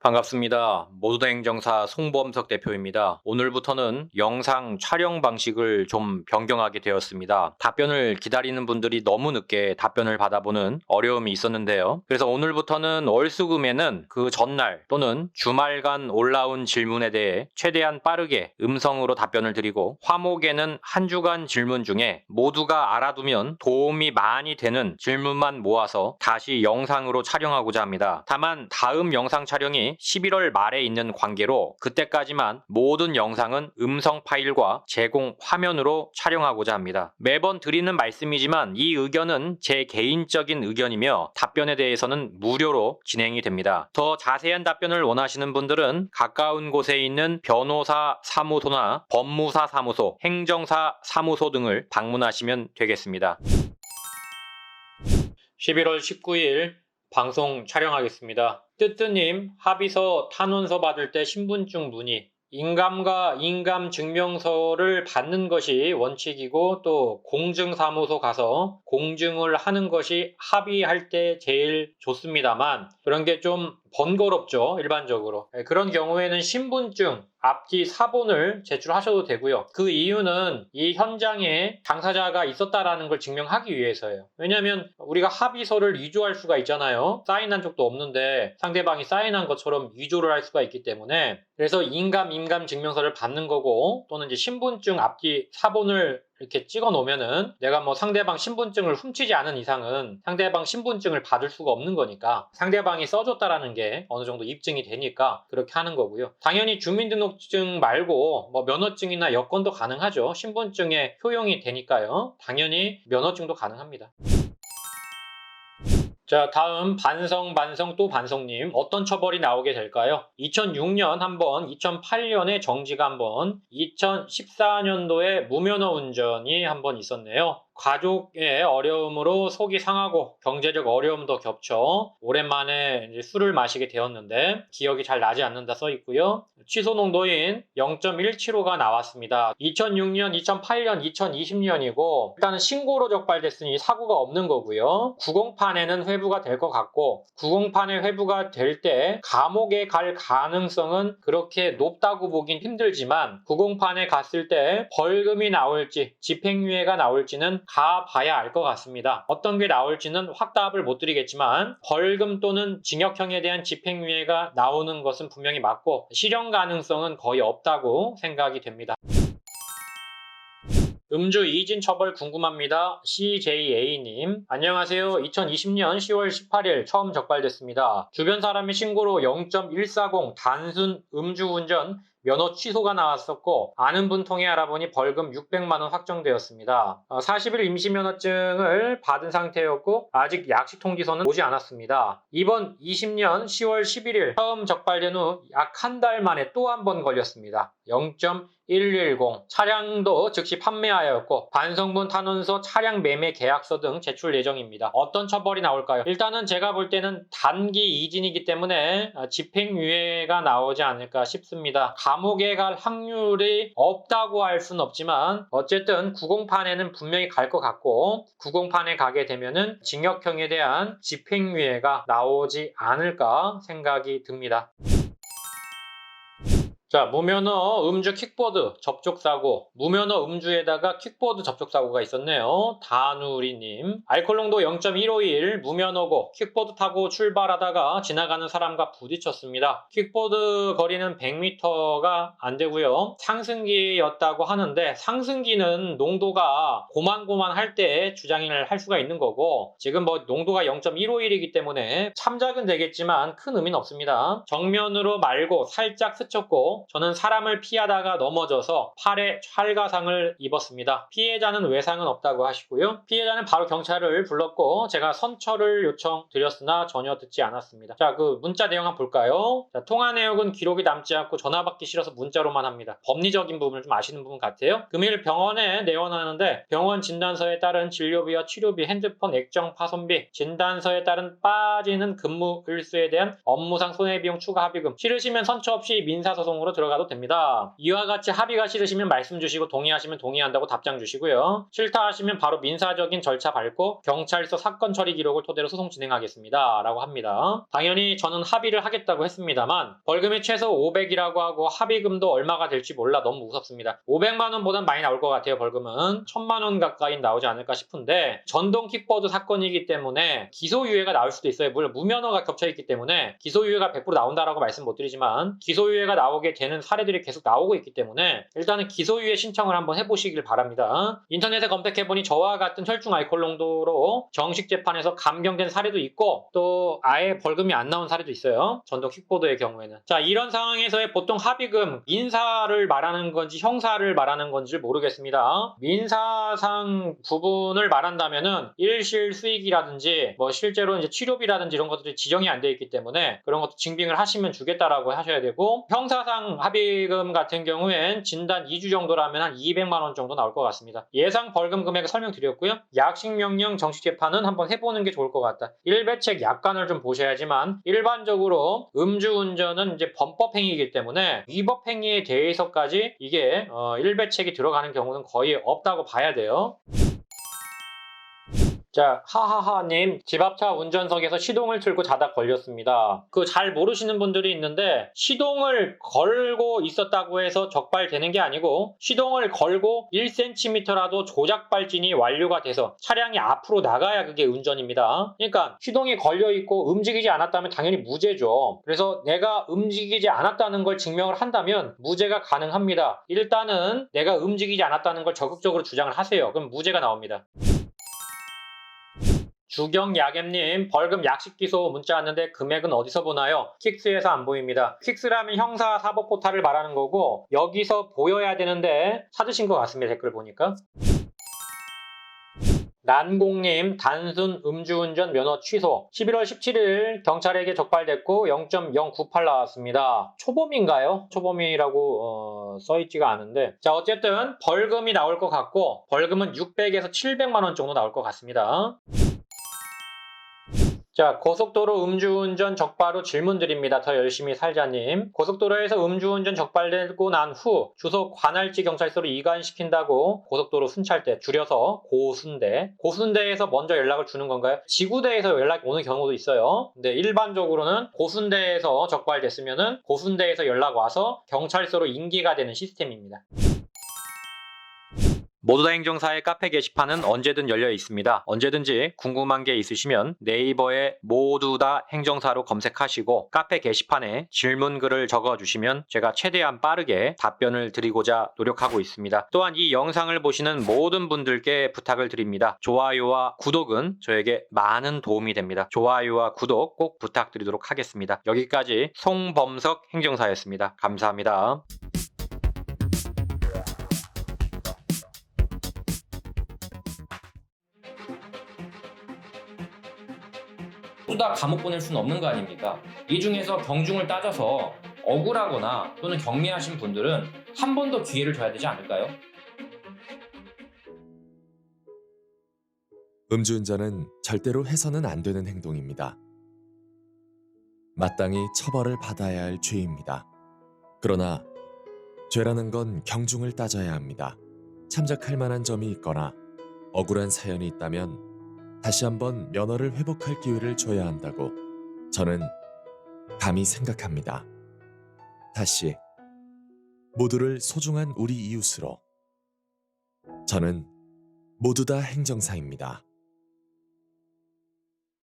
반갑습니다. 모두다 행정사 송범석 대표입니다. 오늘부터는 영상 촬영 방식을 좀 변경하게 되었습니다. 답변을 기다리는 분들이 너무 늦게 답변을 받아보는 어려움이 있었는데요. 그래서 오늘부터는 월수금에는 그 전날 또는 주말간 올라온 질문에 대해 최대한 빠르게 음성으로 답변을 드리고, 화목에는 한 주간 질문 중에 모두가 알아두면 도움이 많이 되는 질문만 모아서 다시 영상으로 촬영하고자 합니다. 다만 다음 영상 촬영이 11월 말에 있는 관계로 그때까지만 모든 영상은 음성 파일과 제공 화면으로 촬영하고자 합니다. 매번 드리는 말씀이지만 이 의견은 제 개인적인 의견이며 답변에 대해서는 무료로 진행이 됩니다. 더 자세한 답변을 원하시는 분들은 가까운 곳에 있는 변호사 사무소나 법무사 사무소, 행정사 사무소 등을 방문하시면 되겠습니다. 11월 19일 방송 촬영하겠습니다. 뜨뜨님, 합의서 탄원서 받을 때 신분증 문의, 인감과 인감증명서를 받는 것이 원칙이고, 또 공증사무소 가서 공증을 하는 것이 합의할 때 제일 좋습니다만, 그런 게 좀 번거롭죠, 일반적으로. 그런 경우에는 신분증 앞뒤 사본을 제출하셔도 되고요. 그 이유는 이 현장에 당사자가 있었다라는 걸 증명하기 위해서예요. 왜냐하면 우리가 합의서를 위조할 수가 있잖아요. 사인한 적도 없는데 상대방이 사인한 것처럼 위조를 할 수가 있기 때문에, 그래서 인감 증명서를 받는 거고, 또는 이제 신분증 앞뒤 사본을 이렇게 찍어 놓으면은 내가 뭐 상대방 신분증을 훔치지 않은 이상은 상대방 신분증을 받을 수가 없는 거니까, 상대방이 써줬다라는 게 어느 정도 입증이 되니까 그렇게 하는 거고요. 당연히 주민등록증 말고 뭐 면허증이나 여권도 가능하죠. 신분증에 효용이 되니까요. 당연히 면허증도 가능합니다. 자, 다음 반성 또 반성님, 어떤 처벌이 나오게 될까요? 2006년 한 번, 2008년에 정지가 한 번, 2014년도에 무면허 운전이 한 번 있었네요. 가족의 어려움으로 속이 상하고 경제적 어려움도 겹쳐 오랜만에 이제 술을 마시게 되었는데 기억이 잘 나지 않는다 써 있고요. 취소 농도인 0.175가 나왔습니다. 2006년, 2008년, 2020년이고 일단은 신고로 적발됐으니 사고가 없는 거고요. 구공판에는 회부가 될 것 같고, 구공판에 회부가 될 때 감옥에 갈 가능성은 그렇게 높다고 보긴 힘들지만, 구공판에 갔을 때 벌금이 나올지 집행유예가 나올지는 가봐야 알 것 같습니다. 어떤 게 나올지는 확답을 못 드리겠지만 벌금 또는 징역형에 대한 집행유예가 나오는 것은 분명히 맞고, 실형 가능성은 거의 없다고 생각이 됩니다. 음주 이진 처벌 궁금합니다. CJA님, 안녕하세요. 2020년 10월 18일 처음 적발됐습니다. 주변 사람의 신고로 0.140 단순 음주운전 면허 취소가 나왔었고, 아는 분 통해 알아보니 벌금 600만원 확정되었습니다. 40일 임시면허증을 받은 상태였고 아직 약식 통지서는 오지 않았습니다. 이번 20년 10월 11일 처음 적발된 후 약 한 달 만에 또 한 번 걸렸습니다. 0.110 차량도 즉시 판매하였고 반성문 탄원서, 차량 매매 계약서 등 제출 예정입니다. 어떤 처벌이 나올까요? 일단은 제가 볼 때는 단기 이진이기 때문에 집행유예가 나오지 않을까 싶습니다. 감옥에 갈 확률이 없다고 할 수는 없지만 어쨌든 구공판에는 분명히 갈 것 같고, 구공판에 가게 되면은 징역형에 대한 집행유예가 나오지 않을까 생각이 듭니다. 자, 무면허 음주 킥보드 접촉사고, 무면허 음주에다가 킥보드 접촉사고가 있었네요. 다누리님, 알코올농도 0.151, 무면허고 킥보드 타고 출발하다가 지나가는 사람과 부딪혔습니다. 킥보드 거리는 100m가 안 되고요. 상승기였다고 하는데, 상승기는 농도가 고만고만할 때 주장을 할 수가 있는 거고, 지금 뭐 농도가 0.151이기 때문에 참작은 되겠지만 큰 의미는 없습니다. 정면으로 말고 살짝 스쳤고, 저는 사람을 피하다가 넘어져서 팔에 찰가상을 입었습니다. 피해자는 외상은 없다고 하시고요. 피해자는 바로 경찰을 불렀고 제가 선처를 요청드렸으나 전혀 듣지 않았습니다. 자, 그 문자 내용 한번 볼까요? 자, 통화 내역은 기록이 남지 않고 전화 받기 싫어서 문자로만 합니다. 법리적인 부분을 좀 아시는 부분 같아요. 금일 병원에 내원하는데 병원 진단서에 따른 진료비와 치료비, 핸드폰 액정 파손비, 진단서에 따른 빠지는 근무 일수에 대한 업무상 손해비용 추가 합의금, 싫으시면 선처 없이 민사소송으로 들어가도 됩니다. 이와 같이 합의가 싫으시면 말씀 주시고 동의하시면 동의한다고 답장 주시고요. 싫다 하시면 바로 민사적인 절차 밟고 경찰서 사건 처리 기록을 토대로 소송 진행하겠습니다. 라고 합니다. 당연히 저는 합의를 하겠다고 했습니다만 벌금이 최소 500이라고 하고 합의금도 얼마가 될지 몰라 너무 무섭습니다. 500만 원보단 많이 나올 것 같아요. 벌금은 1000만 원 가까이 나오지 않을까 싶은데 전동 킥보드 사건이기 때문에 기소유예가 나올 수도 있어요. 물론 무면허가 겹쳐있기 때문에 기소유예가 100% 나온다라고 말씀 못 드리지만 기소유예가 나오게 되는 사례들이 계속 나오고 있기 때문에 일단은 기소유예 신청을 한번 해보시길 바랍니다. 인터넷에 검색해보니 저와 같은 혈중 알코올 농도로 정식 재판에서 감경된 사례도 있고 또 아예 벌금이 안 나온 사례도 있어요. 전동 킥보드의 경우에는. 자, 이런 상황에서의 보통 합의금 민사를 말하는 건지 형사를 말하는 건지 모르겠습니다. 민사상 부분을 말한다면은 일실 수익이라든지 뭐 실제로 이제 치료비라든지 이런 것들이 지정이 안 돼 있기 때문에 그런 것도 증빙을 하시면 주겠다라고 하셔야 되고 형사상 합의금 같은 경우엔 진단 2주 정도라면 한 200만 원 정도 나올 것 같습니다. 예상 벌금 금액을 설명드렸고요. 약식명령 정식 재판은 한번 해보는 게 좋을 것 같다. 일배책 약관을 좀 보셔야지만 일반적으로 음주운전은 이제 범법행위이기 때문에 위법행위에 대해서까지 이게 일배책이 들어가는 경우는 거의 없다고 봐야 돼요. 자, 하하하님, 집 앞차 운전석에서 시동을 틀고 자다 걸렸습니다. 잘 모르시는 분들이 있는데 시동을 걸고 있었다고 해서 적발되는 게 아니고 시동을 걸고 1cm라도 조작 발진이 완료가 돼서 차량이 앞으로 나가야 그게 운전입니다. 그러니까 시동이 걸려있고 움직이지 않았다면 당연히 무죄죠. 그래서 내가 움직이지 않았다는 걸 증명을 한다면 무죄가 가능합니다. 일단은 내가 움직이지 않았다는 걸 적극적으로 주장을 하세요. 그럼 무죄가 나옵니다. 주경야겜님, 벌금 약식 기소 문자 왔는데 금액은 어디서 보나요? 킥스에서 안 보입니다. 킥스라면 형사 사법 포탈을 말하는 거고 여기서 보여야 되는데 찾으신 것 같습니다. 댓글 보니까. 난공님, 단순 음주운전 면허 취소. 11월 17일 경찰에게 적발됐고 0.098 나왔습니다. 초범인가요? 초범이라고 써있지가 않은데 자, 어쨌든 벌금이 나올 것 같고 벌금은 600에서 700만 원 정도 나올 것 같습니다. 자, 고속도로 음주운전 적발 후 질문 드립니다. 더 열심히 살자님. 고속도로에서 음주운전 적발되고 난 후 주소 관할지 경찰서로 이관시킨다고 고속도로 순찰대, 줄여서 고순대. 고순대에서 먼저 연락을 주는 건가요? 지구대에서 연락이 오는 경우도 있어요. 근데 일반적으로는 고순대에서 적발됐으면은 고순대에서 연락 와서 경찰서로 인계가 되는 시스템입니다. 모두다 행정사의 카페 게시판은 언제든 열려 있습니다. 언제든지 궁금한 게 있으시면 네이버에 모두다 행정사로 검색하시고 카페 게시판에 질문글을 적어주시면 제가 최대한 빠르게 답변을 드리고자 노력하고 있습니다. 또한 이 영상을 보시는 모든 분들께 부탁을 드립니다. 좋아요와 구독은 저에게 많은 도움이 됩니다. 좋아요와 구독 꼭 부탁드리도록 하겠습니다. 여기까지 송범석 행정사였습니다. 감사합니다. 모두 다 감옥 보낼 수는 없는 거 아닙니까? 이 중에서 경중을 따져서 억울하거나 또는 경미하신 분들은 한 번 더 기회를 줘야 되지 않을까요? 음주운전은 절대로 해서는 안 되는 행동입니다. 마땅히 처벌을 받아야 할 죄입니다. 그러나 죄라는 건 경중을 따져야 합니다. 참작할 만한 점이 있거나 억울한 사연이 있다면 다시 한번 면허를 회복할 기회를 줘야 한다고 저는 감히 생각합니다. 다시 모두를 소중한 우리 이웃으로 저는 모두다 행정사입니다.